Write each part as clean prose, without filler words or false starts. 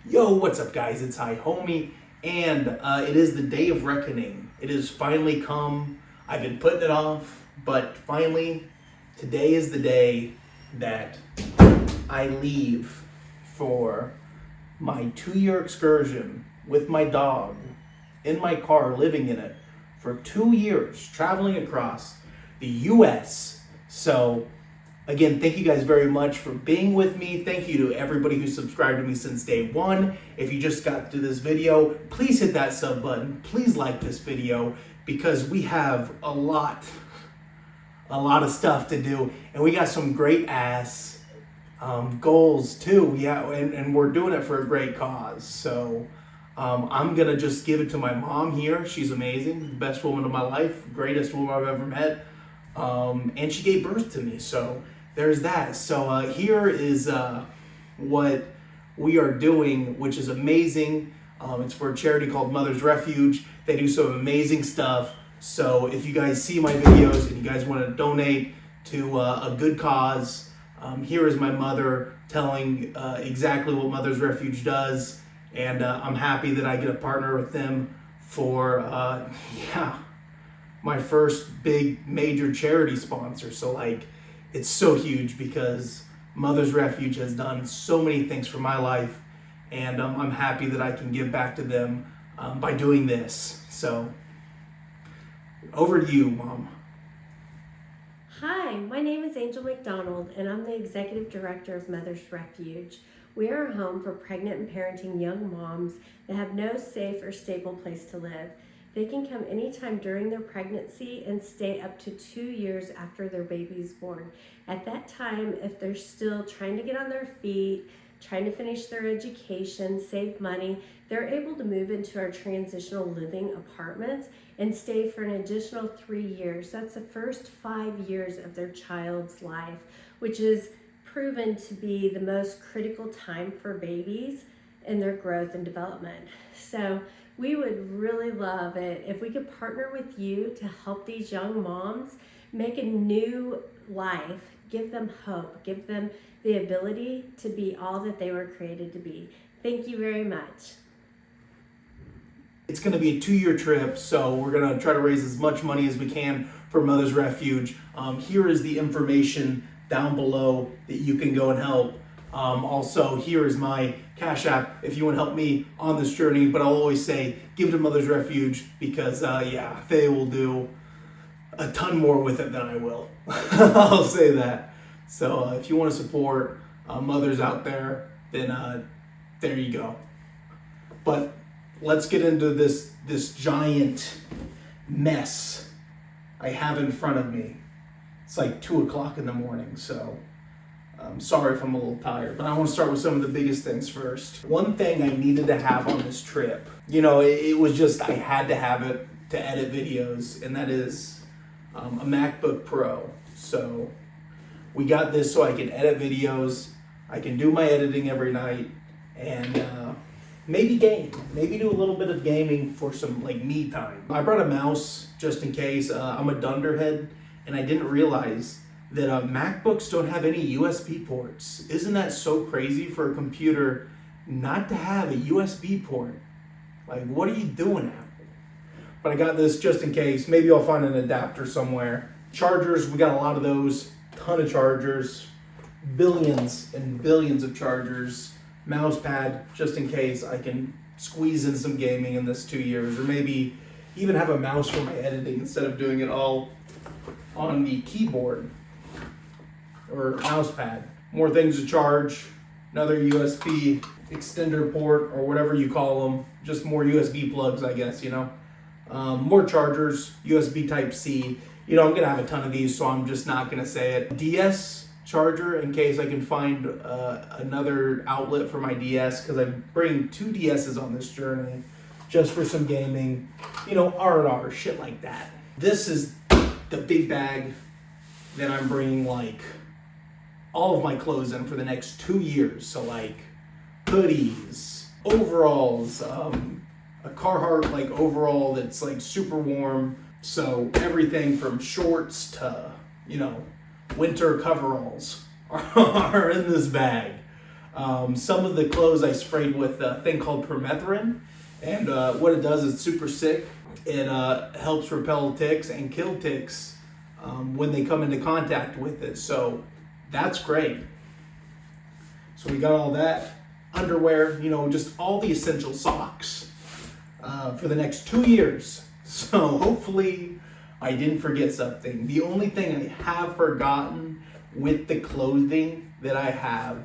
Yo, what's up guys? It's HighHomie, and it is the day of reckoning. It has finally come. I've been putting it off, but finally, today is the day that I leave for my 2-year excursion with my dog, in my car, living in it, for 2 years, traveling across the US. So, again, thank you guys very much for being with me. Thank you to everybody who subscribed to me since day one. If you just got to this video, please hit that sub button. Please like this video because we have a lot of stuff to do, and we got some great ass goals too. Yeah, and we're doing it for a great cause. So I'm gonna just give it to my mom here. She's amazing, the best woman of my life, greatest woman I've ever met, and she gave birth to me. So there's that. So here is what we are doing, which is amazing. It's for a charity called Mother's Refuge. They do some amazing stuff. So if you guys see my videos and you guys want to donate to a good cause, here is my mother telling exactly what Mother's Refuge does. And I'm happy that I get to partner with them for, my first big major charity sponsor. So like, it's so huge because Mother's Refuge has done so many things for my life, and I'm happy that I can give back to them by doing this. So over to you, Mom. Hi, my name is Angel McDonald, and I'm the Executive Director of Mother's Refuge. We are a home for pregnant and parenting young moms that have no safe or stable place to live. They can come anytime during their pregnancy and stay up to 2 years after their baby is born. At that time, if they're still trying to get on their feet, trying to finish their education, save money, they're able to move into our transitional living apartments and stay for an additional 3 years. That's the first 5 years of their child's life, which is proven to be the most critical time for babies in their growth and development. So we would really love it if we could partner with you to help these young moms make a new life, give them hope, give them the ability to be all that they were created to be. Thank you very much. It's going to be a 2-year trip, so we're going to try to raise as much money as we can for Mother's Refuge. Here is the information down below that you can go and help. Also, here is my Cashapp if you want to help me on this journey, but I'll always say give it to Mother's Refuge because they will do a ton more with it than I will. I'll say that. So if you want to support mothers out there, then there you go. But let's get into this giant mess I have in front of me. It's like 2 o'clock in the morning, so I'm sorry if I'm a little tired, but I want to start with some of the biggest things first. One thing I needed to have on this trip, it was just, I had to have it to edit videos, and that is a MacBook Pro. So we got this so I can edit videos, I can do my editing every night, and maybe game, maybe do a little bit of gaming for some like me time. I brought a mouse just in case. I'm a dunderhead, and I didn't realize that MacBooks don't have any USB ports. Isn't that so crazy for a computer not to have a USB port? Like, what are you doing, Apple? But I got this just in case. Maybe I'll find an adapter somewhere. Chargers, we got a lot of those. Ton of chargers. Billions and billions of chargers. Mouse pad, just in case I can squeeze in some gaming in this 2 years. Or maybe even have a mouse for my editing instead of doing it all on the keyboard or mouse pad. More things to charge, another USB extender port or whatever you call them, just more USB plugs, I guess, more chargers, USB Type-C. I'm gonna have a ton of these, so I'm just not gonna say it. DS charger in case I can find another outlet for my DS, because I bring 2 DSs on this journey just for some gaming, R&R, shit like that. This is the big bag that I'm bringing like all of my clothes in for the next 2 years. So like hoodies, overalls, a Carhartt like overall that's like super warm. So everything from shorts to, winter coveralls are in this bag. Some of the clothes I sprayed with a thing called permethrin, and what it does is super sick. It helps repel ticks and kill ticks when they come into contact with it. So that's great. So we got all that. Underwear, you know, just all the essential socks for the next 2 years. So hopefully I didn't forget something. The only thing I have forgotten with the clothing that I have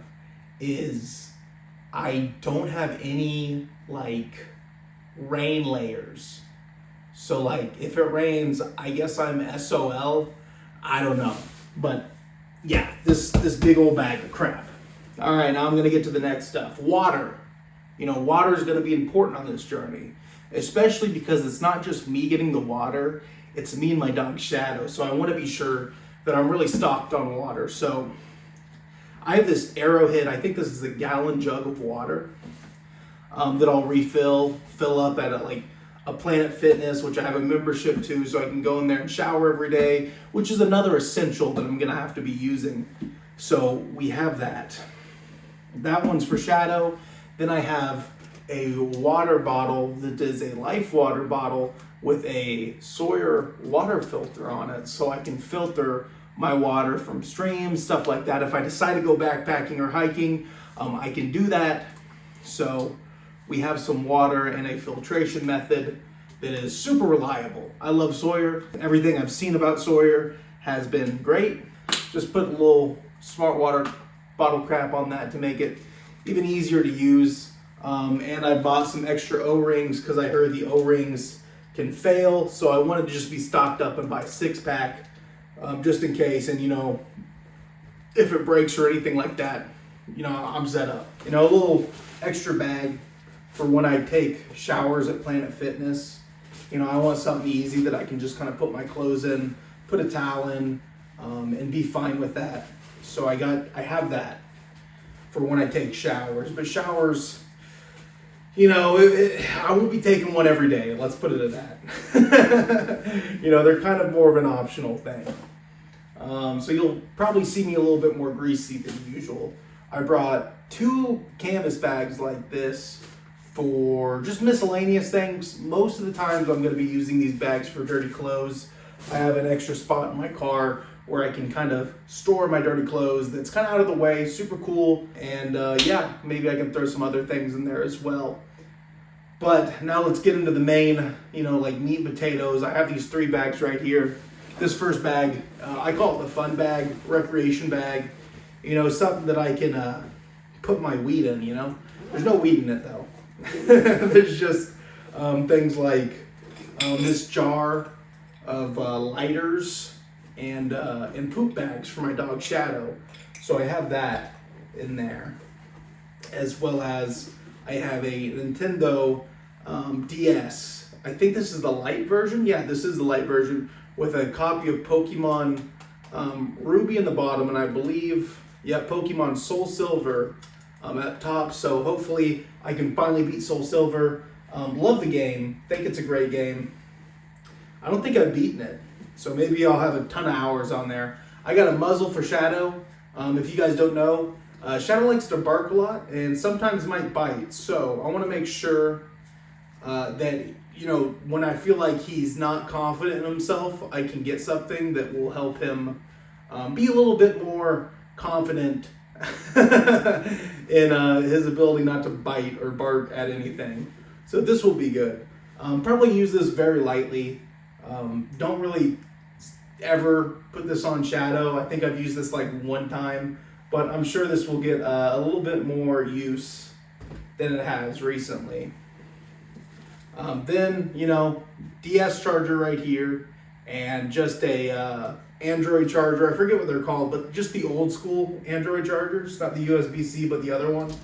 is I don't have any like rain layers. So like if it rains, I guess I'm SOL. I don't know. But yeah, this big old bag of crap. All right, now I'm gonna get to the next stuff. Water. You know, water is gonna be important on this journey, especially because it's not just me getting the water, it's me and my dog Shadow. So I wanna be sure that I'm really stocked on water. So I have this Arrowhead, I think this is a gallon jug of water that I'll fill up at a Planet Fitness, which I have a membership to, so I can go in there and shower every day, which is another essential that I'm gonna have to be using. So we have that. That one's for Shadow. Then I have a water bottle that is a Life water bottle with a Sawyer water filter on it, so I can filter my water from streams, stuff like that. If I decide to go backpacking or hiking, I can do that. So we have some water and a filtration method that is super reliable. I love Sawyer. Everything I've seen about Sawyer has been great. Just put a little smart water bottle cap on that to make it even easier to use. And I bought some extra O-rings because I heard the O-rings can fail. So I wanted to just be stocked up and buy a 6-pack just in case. And you know, if it breaks or anything like that, you know, I'm set up. You know, a little extra bag for when I take showers at Planet Fitness. You know, I want something easy that I can just kind of put my clothes in, put a towel in, and be fine with that. So I have that for when I take showers. But showers, you know, I won't be taking one every day. Let's put it at that. You know, they're kind of more of an optional thing. So you'll probably see me a little bit more greasy than usual. I brought 2 canvas bags like this for just miscellaneous things. Most of the times I'm going to be using these bags for dirty clothes. I have an extra spot in my car where I can kind of store my dirty clothes that's kind of out of the way, super cool. And yeah, maybe I can throw some other things in there as well. But now let's get into the main, you know, like meat and potatoes. I have these 3 bags right here. This first bag, I call it the fun bag, recreation bag. You know, something that I can put my weed in, you know. There's no weed in it though. There's just things like this jar of lighters and poop bags for my dog Shadow. So I have that in there, as well as I have a Nintendo DS. I think this is the light version. Yeah, this is the light version with a copy of Pokemon Ruby in the bottom, and I believe, yeah, Pokemon Soul Silver at top. So hopefully I can finally beat Soul Silver. Love the game. Think it's a great game. I don't think I've beaten it, so maybe I'll have a ton of hours on there. I got a muzzle for Shadow. If you guys don't know, Shadow likes to bark a lot and sometimes might bite. So I want to make sure that, you know, when I feel like he's not confident in himself, I can get something that will help him be a little bit more confident in his ability not to bite or bark at anything. So this will be good. Probably use this very lightly. Don't really ever put this on Shadow. I think I've used this like 1 time, but I'm sure this will get a little bit more use than it has recently. Then, you know, DS charger right here, and just a Android charger. I forget what they're called, but just the old school Android chargers, not the USB-C, but the other one.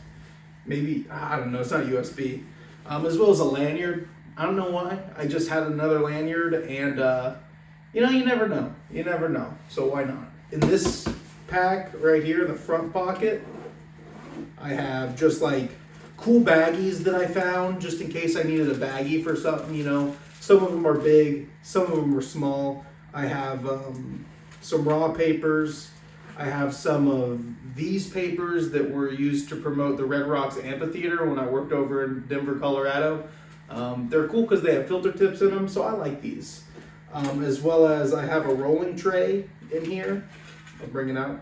Maybe, I don't know, it's not USB. As well as a lanyard. I don't know why. I just had another lanyard, and you know, you never know. You never know. So why not? In this pack right here, in the front pocket, I have just like cool baggies that I found just in case I needed a baggie for something, you know. Some of them are big, some of them are small. I have some raw papers. I have some of these papers that were used to promote the Red Rocks Amphitheater when I worked over in Denver, Colorado. They're cool because they have filter tips in them, so I like these. As well as I have a rolling tray in here. I'll bring it out.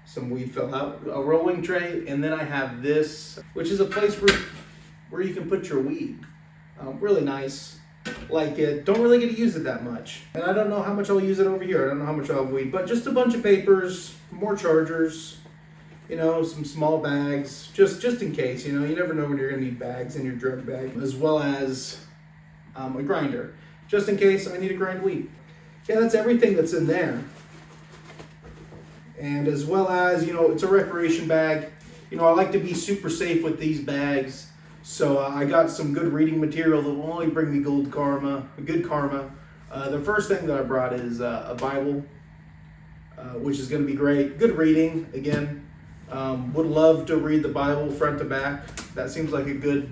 Some weed fell out. A rolling tray, and then I have this, which is a place where you can put your weed. Really nice. Like it. Don't really get to use it that much. And I don't know how much I'll use it over here. I don't know how much I'll have weed, but just a bunch of papers, more chargers, you know, some small bags, just in case, you know, you never know when you're gonna need bags in your drug bag, as well as a grinder, just in case I need to grind weed. Yeah, that's everything that's in there. And as well as, you know, it's a recreation bag. You know, I like to be super safe with these bags. So I got some good reading material that will only bring me good karma. The first thing that I brought is a Bible, which is going to be great. Good reading, again. Would love to read the Bible front to back. That seems like a good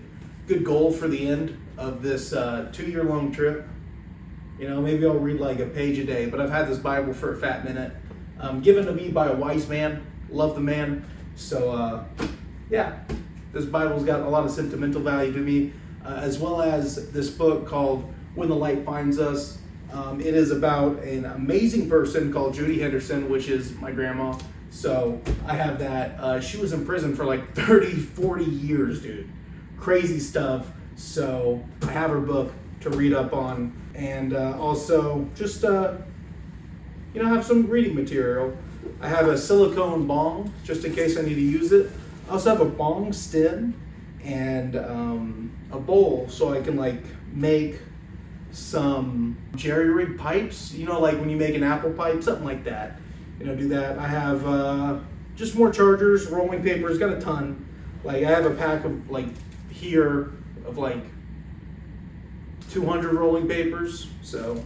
goal for the end of this 2-year-long trip. You know, maybe I'll read like a page a day, but I've had this Bible for a fat minute. Given to me by a wise man. Love the man. So, yeah. This Bible's got a lot of sentimental value to me, as well as this book called When the Light Finds Us. It is about an amazing person called Judy Henderson, which is my grandma. So I have that. She was in prison for like 30, 40 years, dude. Crazy stuff. So I have her book to read up on, and also just, you know, have some reading material. I have a silicone bong, just in case I need to use it. I also have a bong stem and a bowl so I can like make some jerry rig pipes, you know, like when you make an apple pipe, something like that. You know, do that. I have just more chargers, rolling papers, got a ton. Like I have a pack of like here of like 200 rolling papers, so.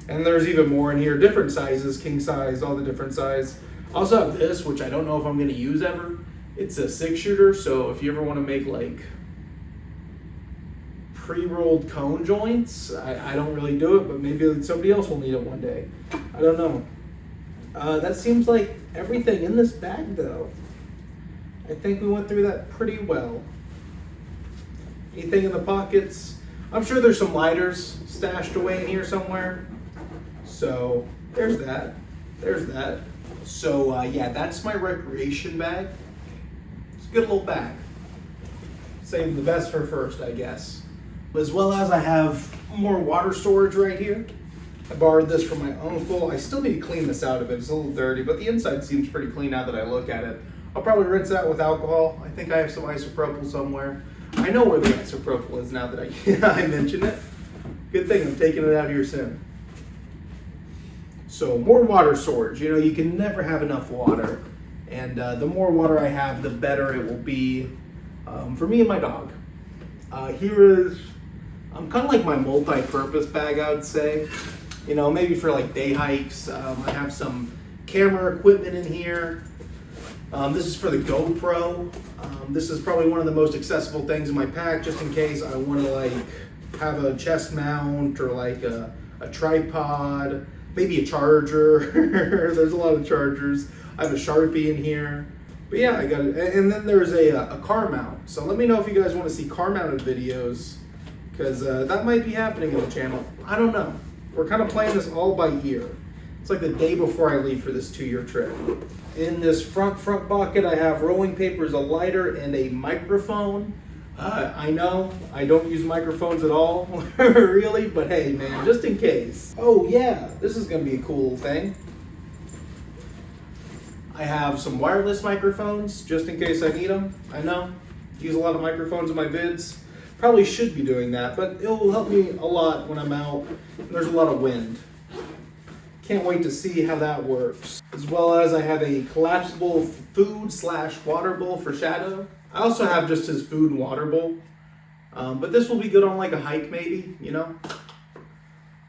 And there's even more in here, different sizes, king size, all the different size. I also have this, which I don't know if I'm gonna use ever. It's a 6-shooter, so if you ever want to make like pre-rolled cone joints, I don't really do it, but maybe somebody else will need it one day. I don't know. That seems like everything in this bag though. I think we went through that pretty well. Anything in the pockets? I'm sure there's some lighters stashed away in here somewhere. So there's that. There's that. So yeah, that's my recreation bag. Good little bag. Save the best for first, I guess. As well as I have more water storage right here. I borrowed this from my uncle. I still need to clean this out a bit. It's a little dirty, but the inside seems pretty clean now that I look at it. I'll probably rinse that with alcohol. I think I have some isopropyl somewhere. I know where the isopropyl is now that I mention it. Good thing I'm taking it out here soon. So more water storage. You know, you can never have enough water. And the more water I have, the better it will be for me and my dog. Here is, kind of like my multi-purpose bag, I would say. You know, maybe for like day hikes. I have some camera equipment in here. This is for the GoPro. This is probably one of the most accessible things in my pack, just in case I want to like have a chest mount or like a tripod, maybe a charger. There's a lot of chargers. I have a Sharpie in here. But yeah, I got it. And then there's a car mount. So let me know if you guys want to see car mounted videos, because that might be happening on the channel. I don't know. We're kind of playing this all by ear. It's like the day before I leave for this 2-year trip. In this front bucket, I have rolling papers, a lighter, and a microphone. I know I don't use microphones at all, really, but hey, man, just in case. Oh yeah, this is gonna be a cool thing. I have some wireless microphones, just in case I need them. I know, use a lot of microphones in my vids. Probably should be doing that, but it will help me a lot when I'm out and there's a lot of wind. Can't wait to see how that works. As well as I have a collapsible food/water bowl for Shadow. I also have just his food and water bowl. But this will be good on like a hike maybe, you know?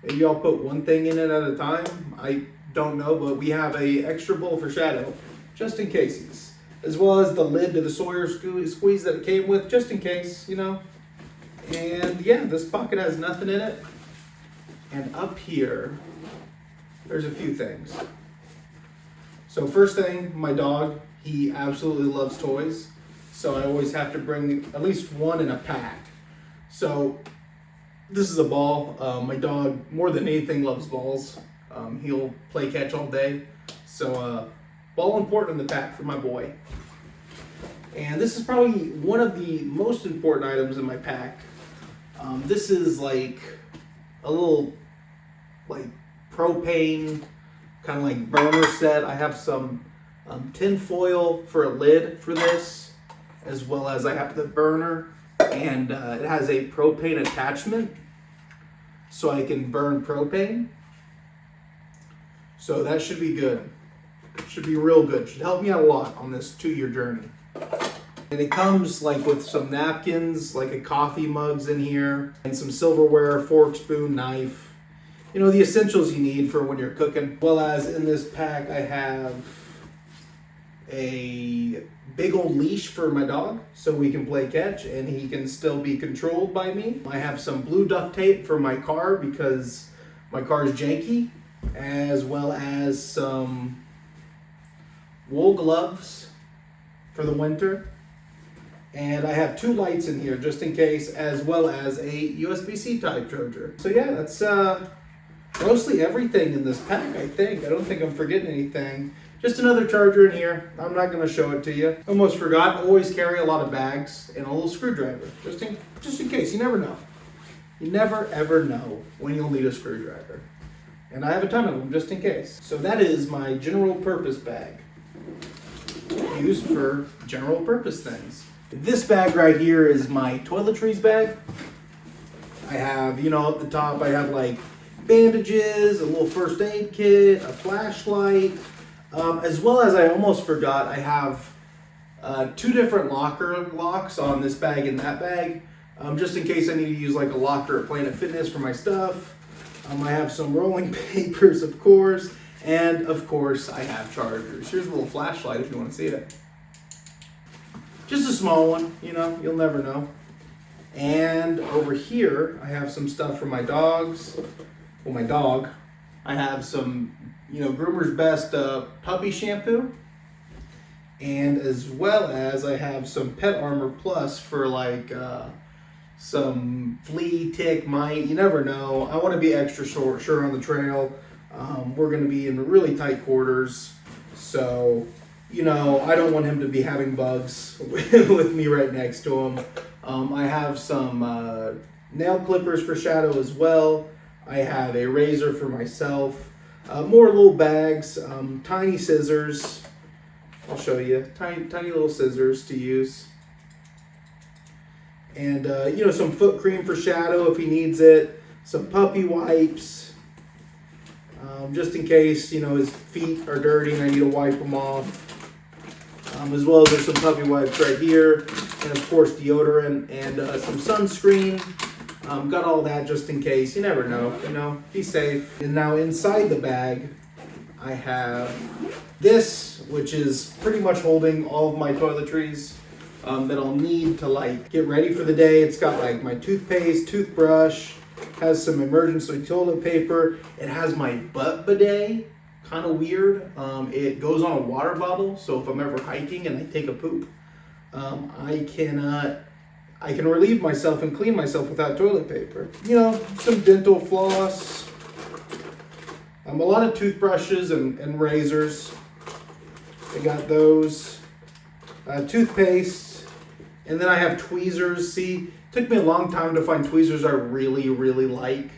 Maybe I'll put one thing in it at a time. I don't know, but we have a extra bowl for Shadow, just in cases. As well as the lid to the Sawyer squeeze that it came with, just in case, you know? And yeah, this pocket has nothing in it. And up here, there's a few things. So first thing, my dog, he absolutely loves toys. So I always have to bring at least one in a pack. So this is a ball. My dog, more than anything, loves balls. He'll play catch all day. So ball important in the pack for my boy. And this is probably one of the most important items in my pack. This is like a little like propane kind of like burner set. I have some tin foil for a lid for this, as well as I have the burner, and it has a propane attachment so I can burn propane. So that should be good. Should be real good. Should help me out a lot on this 2-year journey. And it comes like with some napkins, like a coffee mug's in here, and some silverware, fork, spoon, knife. You know, the essentials you need for when you're cooking. As well as in this pack, I have a big old leash for my dog so we can play catch and he can still be controlled by me. I have some blue duct tape for my car because my car is janky, as well as some wool gloves for the winter. And I have 2 lights in here just in case, as well as a USB-C type charger. So yeah, that's mostly everything in this pack, I think. I don't think I'm forgetting anything. Just another charger in here. I'm not going to show it to you. Almost forgot. Always carry a lot of bags and a little screwdriver, just in case. You never know. You never ever know when you'll need a screwdriver. And I have a ton of them just in case. So that is my general purpose bag, used for general purpose things. This bag right here is my toiletries bag. I have, you know, up the top, I have like bandages, a little first aid kit, a flashlight, as well as I almost forgot, I have 2 different locker locks on this bag and that bag, just in case I need to use like a locker at Planet Fitness for my stuff. I have some rolling papers, of course, and of course I have chargers. Here's a little flashlight if you want to see it. Just a small one, you know, you'll never know. And over here, I have some stuff for my dogs. Well, my dog. I have some, you know, Groomer's Best puppy shampoo. And as well as I have some Pet Armor Plus for like some flea, tick, mite. You never know. I want to be extra sure on the trail. We're going to be in really tight quarters. So, you know, I don't want him to be having bugs with me right next to him. I have some nail clippers for Shadow as well. I have a razor for myself. More little bags, tiny scissors. I'll show you. Tiny little scissors to use. And, you know, some foot cream for Shadow if he needs it. Some puppy wipes. Just in case, you know, his feet are dirty and I need to wipe them off. As well as there's some puppy wipes right here, and of course deodorant and some sunscreen. Got all that just in case. You never know, you know, be safe. And now inside the bag, I have this, which is pretty much holding all of my toiletries that I'll need to like get ready for the day. It's got like my toothpaste, toothbrush, has some emergency toilet paper. It has my butt bidet. Kind of weird. It goes on a water bottle, so if I'm ever hiking and I take a poop, I can relieve myself and clean myself without toilet paper. You know, some dental floss, a lot of toothbrushes and razors. I got those, toothpaste, and then I have tweezers. See, it took me a long time to find tweezers I really like.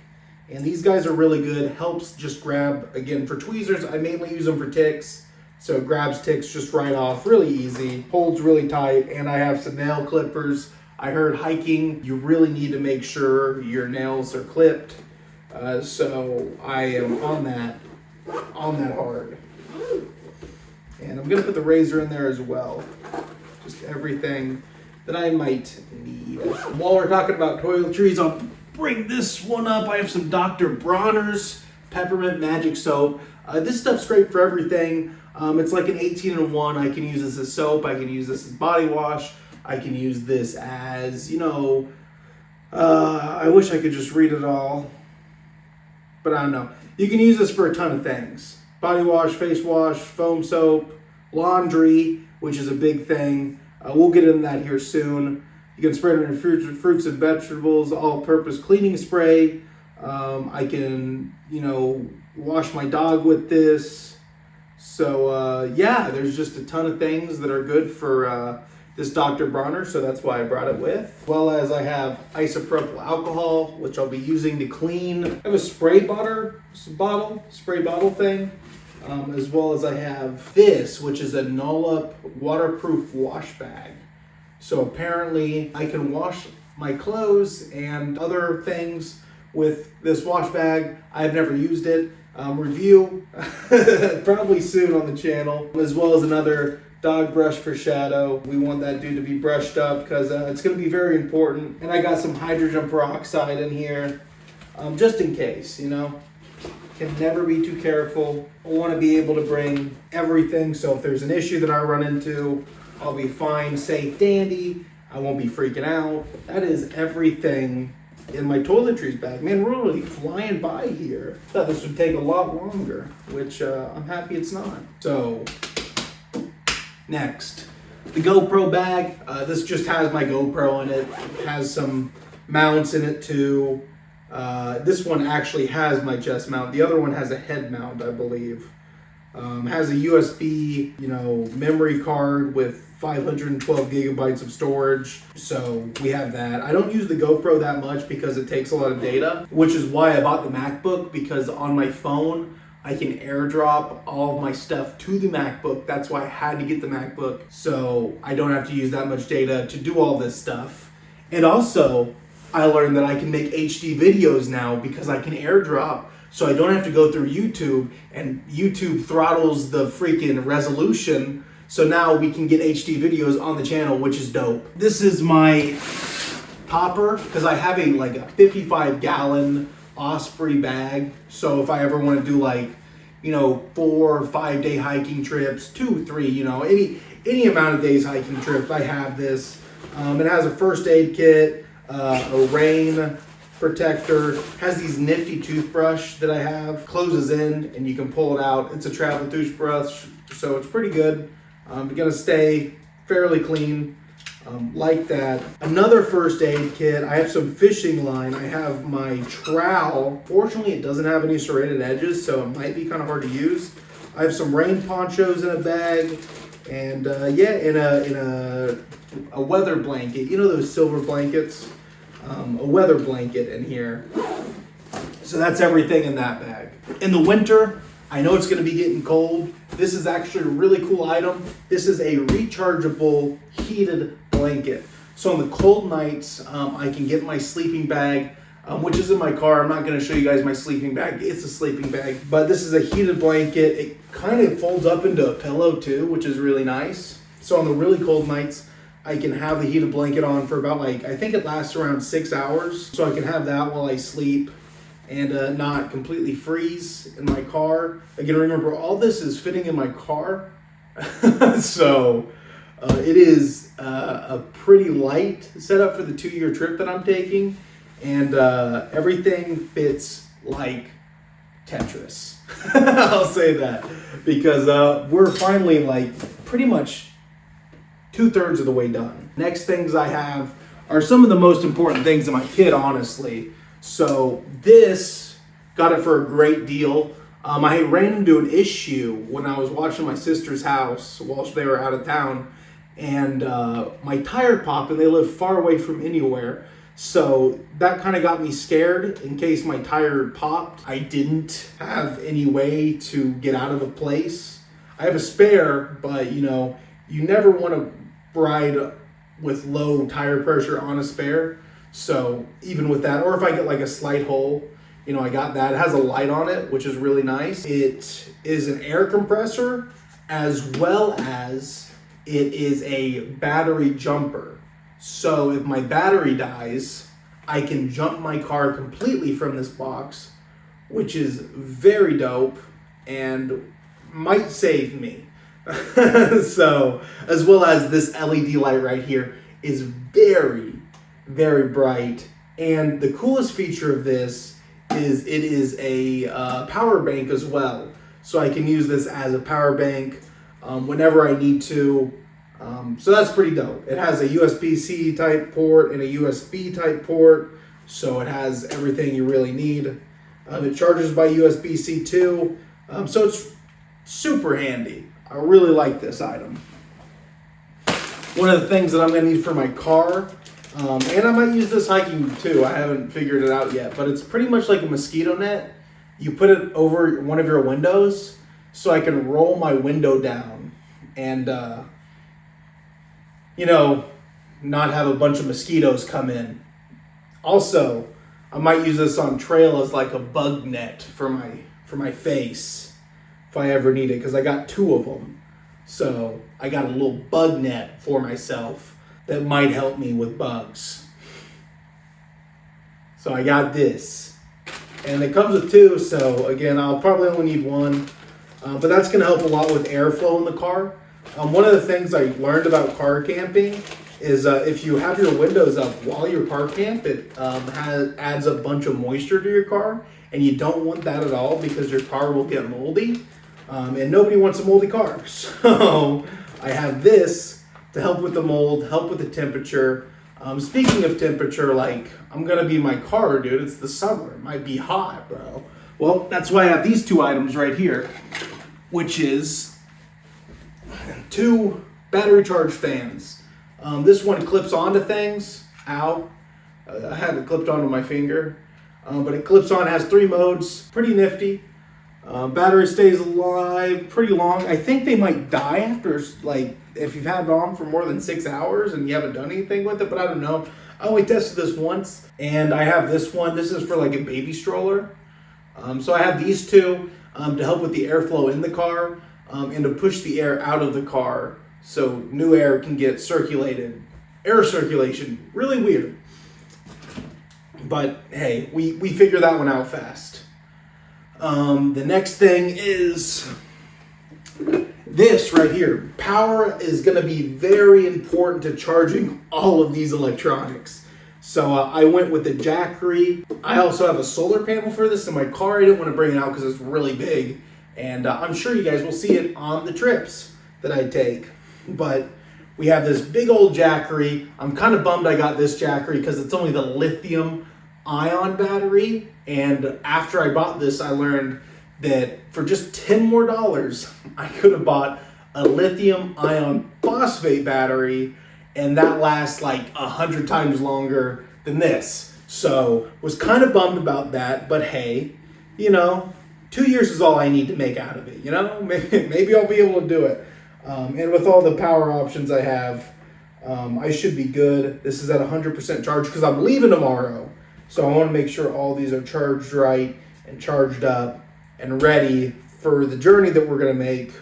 And these guys are really good. Helps just grab, again, for tweezers, I mainly use them for ticks. So it grabs ticks just right off, really easy. Holds really tight, and I have some nail clippers. I heard hiking, you really need to make sure your nails are clipped. So I am on that hard. And I'm gonna put the razor in there as well. Just everything that I might need. While we're talking about toiletries, I'll bring this one up. I have some Dr. Bronner's Peppermint Magic Soap. This stuff's great for everything. It's like an 18-in-1. I can use this as soap. I can use this as body wash. I can use this as, you know, I wish I could just read it all, but I don't know. You can use this for a ton of things. body wash, face wash, foam soap, laundry, which is a big thing. We'll get into that here soon. You can spray it on your fruits and vegetables, all-purpose cleaning spray. I can, wash my dog with this. So yeah, there's just a ton of things that are good for this Dr. Bronner, so that's why I brought it with. As well as I have isopropyl alcohol, which I'll be using to clean. I have a spray bottle thing. As well as I have this, which is a null-up waterproof wash bag. So apparently I can wash my clothes and other things with this wash bag. I've never used it. Review probably soon on the channel. As well as another dog brush for Shadow. We want that dude to be brushed up because it's going to be very important. And I got some hydrogen peroxide in here just in case, Can never be too careful. I want to be able to bring everything, so if there's an issue that I run into, I'll be fine, safe, dandy. I won't be freaking out. That is everything in my toiletries bag. Man, we're really flying by here. I thought this would take a lot longer, which I'm happy it's not. So, next, the GoPro bag. This just has my GoPro in it. It has some mounts in it too. This one actually has my chest mount. The other one has a head mount, I believe. Has a USB, memory card with 512 gigabytes of storage. So we have that. I don't use the GoPro that much because it takes a lot of data, which is why I bought the MacBook, because on my phone, I can airdrop all of my stuff to the MacBook. That's why I had to get the MacBook. So I don't have to use that much data to do all this stuff. And also, I learned that I can make HD videos now because I can airdrop, so I don't have to go through YouTube, and YouTube throttles the freaking resolution. So now we can get HD videos on the channel, which is dope. This is my topper because I have a 55-gallon Osprey bag. So if I ever want to do 4 or 5 day hiking trips, 2, 3, any amount of days hiking trips, I have this. It has a first aid kit. A rain protector, has these nifty toothbrush that I have, closes in and you can pull it out. It's a travel toothbrush, so it's pretty good. Gonna stay fairly clean, like that. Another first aid kit, I have some fishing line. I have my trowel. Fortunately, it doesn't have any serrated edges, so it might be kind of hard to use. I have some rain ponchos in a bag, and in a weather blanket. Those silver blankets? A weather blanket in here. So that's everything in that bag. In the winter, I know it's going to be getting cold. This is actually a really cool item. This is a rechargeable heated blanket. So on the cold nights, I can get my sleeping bag, which is in my car. I'm not going to show you guys my sleeping bag. It's a sleeping bag. But this is a heated blanket. It kind of folds up into a pillow too, which is really nice. So on the really cold nights, I can have the heated blanket on for about I think it lasts around 6 hours. So I can have that while I sleep and not completely freeze in my car. Again, remember, all this is fitting in my car. So it is a pretty light setup for the 2-year trip that I'm taking. And everything fits like Tetris. I'll say that. Because we're finally pretty much 2/3 of the way done. Next things I have are some of the most important things in my kit, honestly. So this, got it for a great deal. I ran into an issue when I was watching my sister's house while they were out of town, and my tire popped, and they live far away from anywhere. So that kind of got me scared in case my tire popped. I didn't have any way to get out of a place. I have a spare, but you never want to ride with low tire pressure on a spare. So even with that, or if I get a slight hole, I got that. It has a light on it, which is really nice. It is an air compressor, as well as it is a battery jumper. So if my battery dies, I can jump my car completely from this box, which is very dope and might save me. So, as well as this LED light right here is very, very bright. And the coolest feature of this is it is a power bank as well. so I can use this as a power bank whenever I need to. So that's pretty dope. It has a USB-C type port and a USB type port, so it has everything you really need. It charges by USB-C too, so it's super handy. I really like this item. One of the things that I'm gonna need for my car, and I might use this hiking too, I haven't figured it out yet, but it's pretty much like a mosquito net. You put it over one of your windows so I can roll my window down and, you know, not have a bunch of mosquitoes come in. Also, I might use this on trail as like a bug net for my face if I ever need it, because I got 2 of them. So I got a little bug net for myself that might help me with bugs. So I got this. And it comes with 2, so again, I'll probably only need 1. But that's gonna help a lot with airflow in the car. One of the things I learned about car camping is if you have your windows up while you car camp, it adds a bunch of moisture to your car, and you don't want that at all because your car will get moldy, and nobody wants a moldy car. So I have this to help with the mold, help with the temperature. Speaking of temperature, like, I'm gonna be in my car, dude. It's the summer. It might be hot, bro. Well, that's why I have these 2 items right here, which is 2 battery charged fans. This one clips onto things. Ow. I had it clipped onto my finger. But it clips on, has 3 modes. Pretty nifty. Battery stays alive pretty long. I think they might die after, like, if you've had it on for more than 6 hours and you haven't done anything with it, but I don't know. I only tested this once, and I have this one. This is for like a baby stroller. So I have these 2 to help with the airflow in the car and to push the air out of the car so new air can get circulated. Air circulation, really weird. But hey, we figure that one out fast. The next thing is this right here. Power is going to be very important to charging all of these electronics. So I went with the Jackery. I also have a solar panel for this in my car. I didn't want to bring it out because it's really big. And I'm sure you guys will see it on the trips that I take. But we have this big old Jackery. I'm kind of bummed I got this Jackery because it's only the lithium ion battery. And after I bought this, I learned that for just $10 more, I could have bought a lithium ion phosphate battery, and that lasts like 100 times longer than this. So was kind of bummed about that, but hey, you know, 2 years is all I need to make out of it, you know? Maybe I'll be able to do it. And with all the power options I have, I should be good. This is at 100% charge because I'm leaving tomorrow. So I want to make sure all these are charged right and charged up and ready for the journey that we're going to make.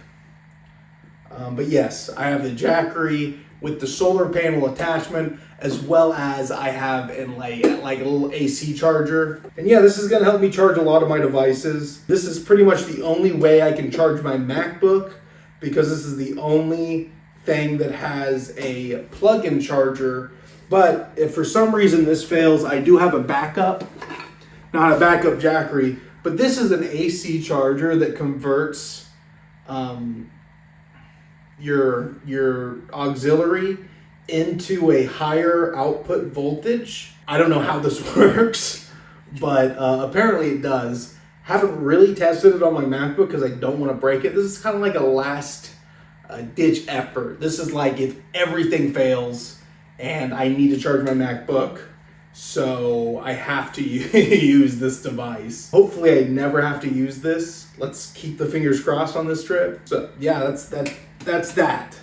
But yes, I have the Jackery with the solar panel attachment, as well as I have like a little AC charger. And yeah, this is going to help me charge a lot of my devices. This is pretty much the only way I can charge my MacBook, because this is the only thing that has a plug-in charger. But if for some reason this fails, I do have a backup. Not a backup Jackery, but this is an AC charger that converts your auxiliary into a higher output voltage. I don't know how this works, but apparently it does. Haven't really tested it on my MacBook because I don't want to break it. This is kind of like a last ditch effort. This is like if everything fails and I need to charge my MacBook, so I have to use this device. Hopefully I never have to use this. Let's keep the fingers crossed on this trip. So yeah, that's that.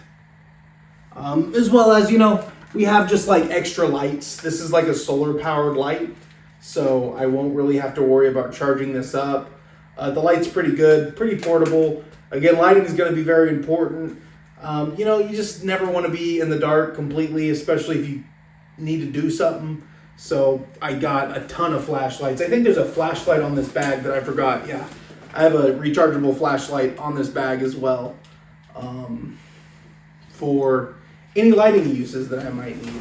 As well as, you know, we have just like extra lights. This is like a solar powered light, so I won't really have to worry about charging this up. The light's pretty good, pretty portable. Again, lighting is going to be very important. You know, you just never want to be in the dark completely, especially if you need to do something. So I got a ton of flashlights. I think there's a flashlight on this bag that I forgot. Yeah, I have a rechargeable flashlight on this bag as well, for any lighting uses that I might need.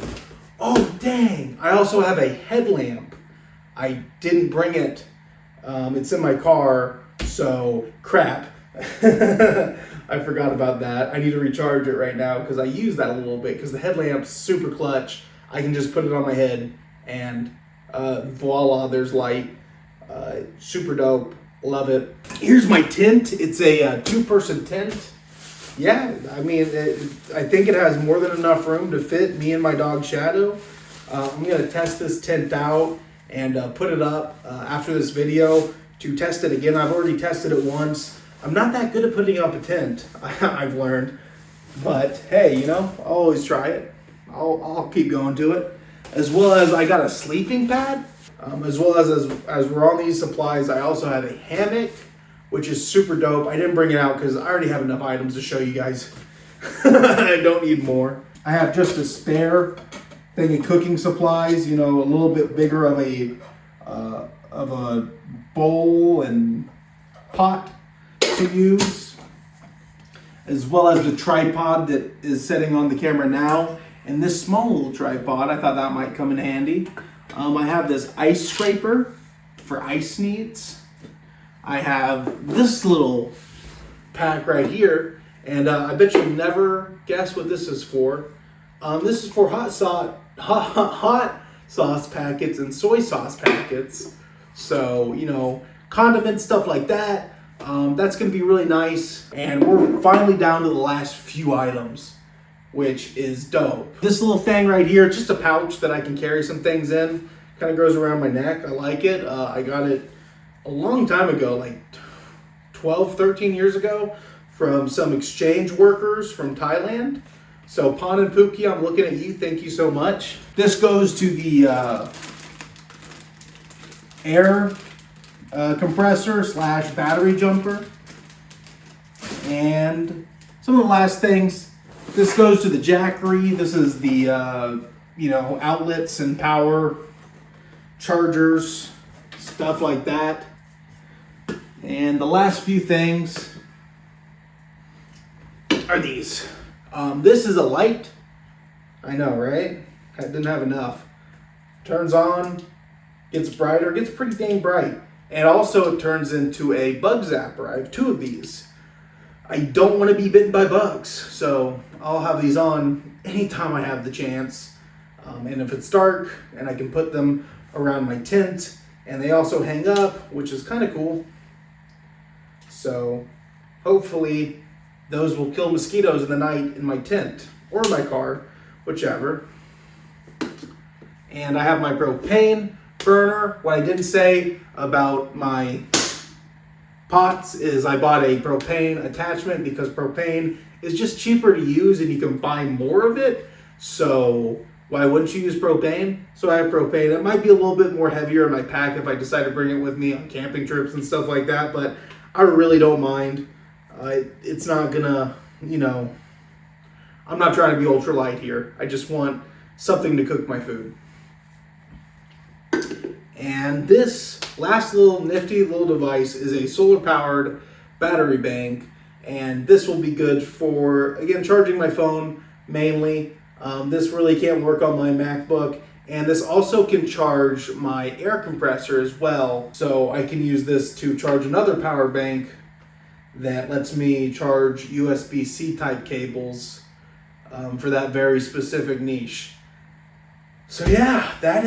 Oh, dang. I also have a headlamp. I didn't bring it. It's in my car, so crap. I forgot about that. I need to recharge it right now because I use that a little bit because the headlamp's super clutch. I can just put it on my head and voila, there's light. Super dope. Love it. Here's my tent. It's a two-person tent. Yeah, I mean, I think it has more than enough room to fit me and my dog Shadow. I'm going to test this tent out and put it up after this video to test it again. I've already tested it once. I'm not that good at putting up a tent, I've learned. But hey, you know, I'll always try it. I'll keep going to it. As well as I got a sleeping pad. As well as we're on these supplies, I also have a hammock, which is super dope. I didn't bring it out because I already have enough items to show you guys. I don't need more. I have just a spare thing of cooking supplies, you know, a little bit bigger of a bowl and pot to use, as well as the tripod that is sitting on the camera now. And this small little tripod, I thought that might come in handy. I have this ice scraper for ice needs. I have this little pack right here, and I bet you'll never guess what this is for. This is for hot sauce packets and soy sauce packets. So, you know, condiments, stuff like that. That's going to be really nice. And we're finally down to the last few items, which is dope. This little thing right here, just a pouch that I can carry some things in. Kind of goes around my neck. I like it. I got it a long time ago, like 12, 13 years ago, from some exchange workers from Thailand. So Pon and Pookie, I'm looking at you. Thank you so much. This goes to the air compressor / battery jumper. And some of the last things, this goes to the Jackery. This is the, you know, outlets and power chargers, stuff like that. And the last few things are these. This is a light. I know, right? I didn't have enough. Turns on, gets brighter, gets pretty dang bright. And also it turns into a bug zapper. I have 2 of these. I don't want to be bitten by bugs, so I'll have these on anytime I have the chance. And if it's dark, and I can put them around my tent, and they also hang up, which is kind of cool. So hopefully those will kill mosquitoes in the night in my tent or my car, whichever. And I have my propane burner. What I didn't say about my pots is I bought a propane attachment because propane is just cheaper to use and you can buy more of it. So why wouldn't you use propane? So I have propane. It might be a little bit more heavier in my pack if I decide to bring it with me on camping trips and stuff like that, but I really don't mind. It's not gonna, you know, I'm not trying to be ultralight here. I just want something to cook my food. And this last little nifty little device is a solar powered battery bank. And this will be good for, again, charging my phone mainly. This really can't work on my MacBook. And this also can charge my air compressor as well. So I can use this to charge another power bank that lets me charge USB-C type cables for that very specific niche. So yeah, that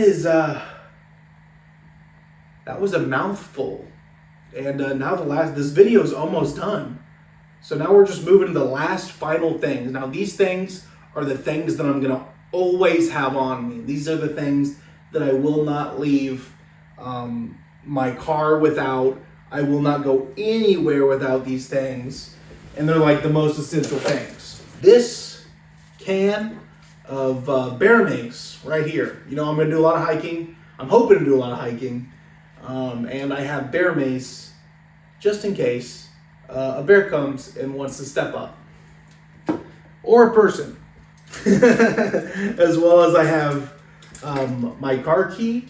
was a mouthful. And now this video is almost done. So now we're just moving to the last final things. Now these things are the things that I'm gonna always have on me. These are the things that I will not leave my car without. I will not go anywhere without these things. And they're like the most essential things. This can of bear mace right here. You know, I'm gonna do a lot of hiking. I'm hoping to do a lot of hiking. And I have bear mace just in case a bear comes and wants to step up. Or a person. As well as I have my car key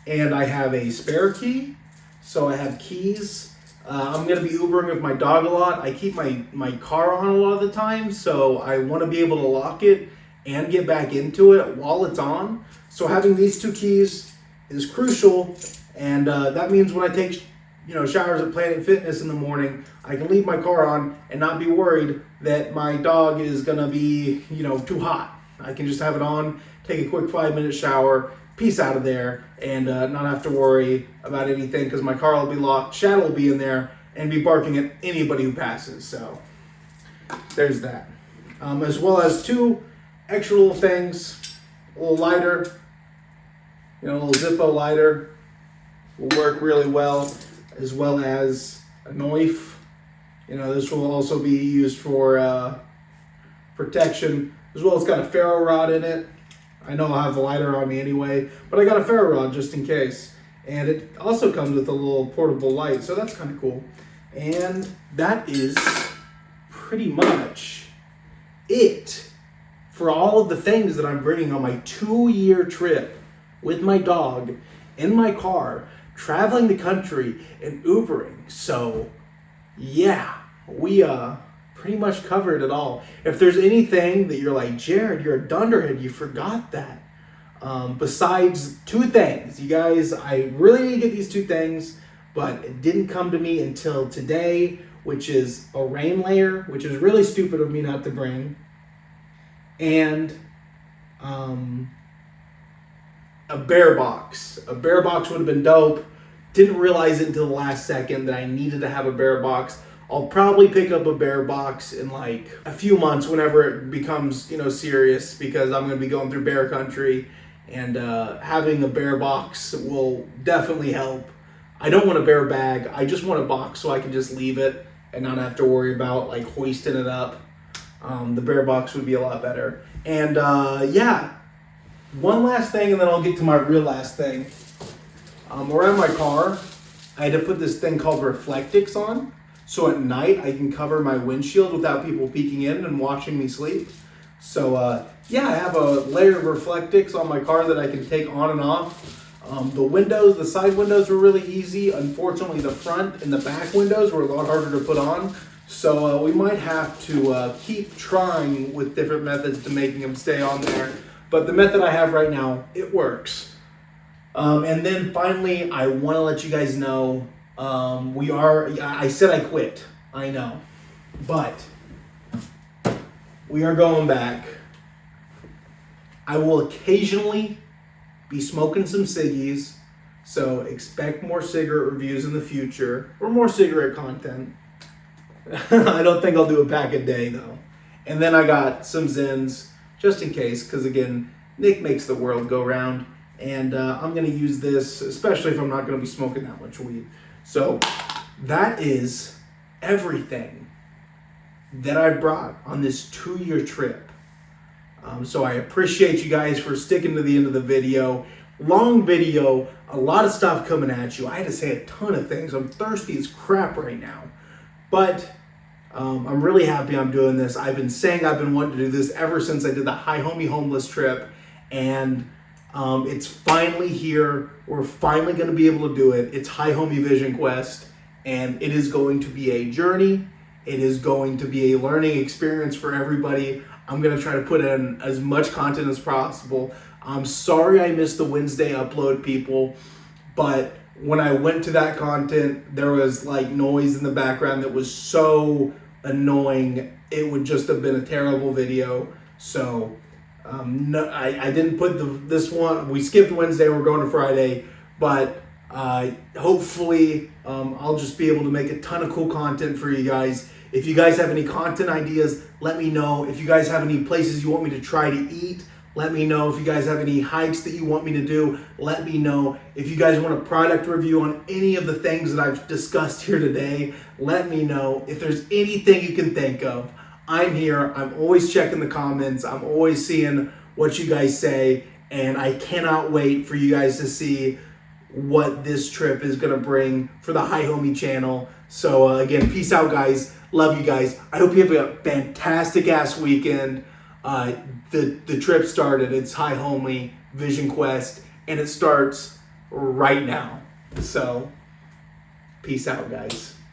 and I have a spare key. So I have keys. I'm going to be Ubering with my dog a lot. I keep my car on a lot of the time. So I want to be able to lock it and get back into it while it's on. So having these 2 keys is crucial. And that means when I take showers at Planet Fitness in the morning, I can leave my car on and not be worried that my dog is gonna be, too hot. I can just have it on, take a quick 5-minute shower, peace out of there, and not have to worry about anything because my car will be locked, Shadow will be in there, and be barking at anybody who passes. So there's that. As well as 2 extra little things, a little lighter, a little Zippo lighter will work really well, as well as a knife. This will also be used for protection, as well as got a ferro rod in it. I know I'll have the lighter on me anyway, but I got a ferro rod just in case. And it also comes with a little portable light, so that's kind of cool. And that is pretty much it for all of the things that I'm bringing on my 2-year trip with my dog in my car, traveling the country and Ubering. So yeah, we pretty much covered it all. If there's anything that you're like, Jared, you're a dunderhead, you forgot that. Besides 2 things, you guys, I really need to get these 2 things, but it didn't come to me until today, which is a rain layer, which is really stupid of me not to bring, and a bear box. A bear box would have been dope. Didn't realize it until the last second that I needed to have a bear box. I'll probably pick up a bear box in like a few months whenever it becomes, serious, because I'm going to be going through bear country, and having a bear box will definitely help. I don't want a bear bag. I just want a box so I can just leave it and not have to worry about like hoisting it up. The bear box would be a lot better. And yeah, one last thing and then I'll get to my real last thing. Around my car, I had to put this thing called Reflectix on. So at night I can cover my windshield without people peeking in and watching me sleep. So yeah, I have a layer of Reflectix on my car that I can take on and off. The side windows were really easy. Unfortunately, the front and the back windows were a lot harder to put on. So we might have to keep trying with different methods to making them stay on there. But the method I have right now, it works. And then finally, I want to let you guys know, I said I quit, I know, but we are going back. I will occasionally be smoking some ciggies, so expect more cigarette reviews in the future, or more cigarette content. I don't think I'll do a pack a day though. And then I got some Zins, just in case, because again, Nick makes the world go round, and I'm gonna use this, especially if I'm not gonna be smoking that much weed. So that is everything that I brought on this 2-year trip. So I appreciate you guys for sticking to the end of the video. Long video, a lot of stuff coming at you. I had to say a ton of things. I'm thirsty as crap right now. But I'm really happy I'm doing this. I've been saying I've been wanting to do this ever since I did the HighHomie homeless trip. And it's finally here. We're finally going to be able to do it. It's HighHomie Vision Quest. And it is going to be a journey. It is going to be a learning experience for everybody. I'm going to try to put in as much content as possible. I'm sorry I missed the Wednesday upload, people, but when I went to that content, there was like noise in the background that was so annoying. It would just have been a terrible video. So no, I didn't put this one. We skipped Wednesday. We're going to Friday, but hopefully I'll just be able to make a ton of cool content for you guys. If you guys have any content ideas, let me know. If you guys have any places you want me to try to eat, let me know. If you guys have any hikes that you want me to do, let me know. If you guys want a product review on any of the things that I've discussed here today, let me know. If there's anything you can think of, I'm here. I'm always checking the comments. I'm always seeing what you guys say, and I cannot wait for you guys to see what this trip is gonna bring for the HighHomie channel. So again, peace out, guys. Love you guys. I hope you have a fantastic ass weekend. The trip started. It's HighHomie Vision Quest, and it starts right now. So peace out, guys.